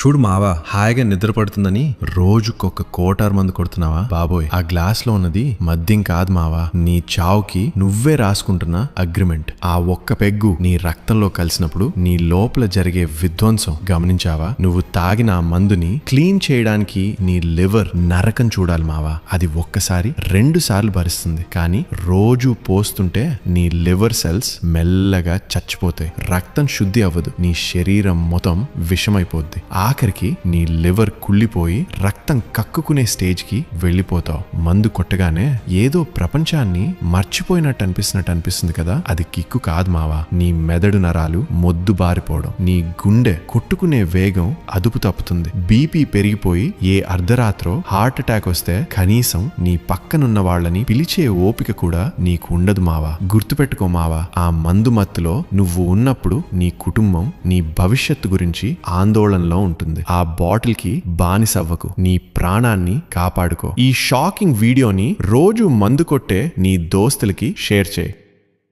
చూడు మావా, హాయిగా నిద్ర పడుతుందని రోజుకొక కోటార్ మందు కొడుతున్నావా బాబోయ్. ఆ గ్లాస్ లో ఉన్నది మద్యం కాదు మావా, నీ చావుకి నువ్వే రాసుకుంటున్న అగ్రిమెంట్. ఆ ఒక్క పెగ్గు నీ రక్తంలో కలిసినప్పుడు నీ లోపల జరిగే విధ్వంసం గమనించావా? నువ్వు తాగిన ఆ మందుని క్లీన్ చేయడానికి నీ లివర్ నరకం చూడాలి మావా. అది ఒక్కసారి 2 సార్లు భరిస్తుంది, కానీ రోజు పోస్తుంటే నీ లివర్ సెల్స్ మెల్లగా చచ్చిపోతాయి. రక్తం శుద్ధి అవ్వదు, నీ శరీరం మొత్తం విషమైపోద్ది. ఆఖరికి నీ లివర్ కుళ్ళిపోయి రక్తం కక్కుకునే స్టేజ్ కి వెళ్ళిపోతావు. మందు కొట్టగానే ఏదో ప్రపంచాన్ని మర్చిపోయినట్టు అనిపిస్తుంది కదా, అది కిక్కు కాదు మావా. నీ మెదడు నరాలు మొద్దు బారిపోవడం, నీ గుండె కొట్టుకునే వేగం అదుపు తప్పుతుంది. బీపీ పెరిగిపోయి ఏ అర్ధరాత్రో హార్ట్ అటాక్ వస్తే కనీసం నీ పక్కనున్న వాళ్ళని పిలిచే ఓపిక కూడా నీకు ఉండదు మావా. గుర్తుపెట్టుకో మావా, ఆ మందు మత్తులో నువ్వు ఉన్నప్పుడు నీ కుటుంబం నీ భవిష్యత్తు గురించి ఆందోళనలో ఉంటుంది. ఆ బాటిల్ కి బానిసవ్వకు, నీ ప్రాణాన్ని కాపాడుకో. ఈ షాకింగ్ వీడియోని రోజు మందు కొట్టే నీ దోస్తులకి షేర్ చేయి.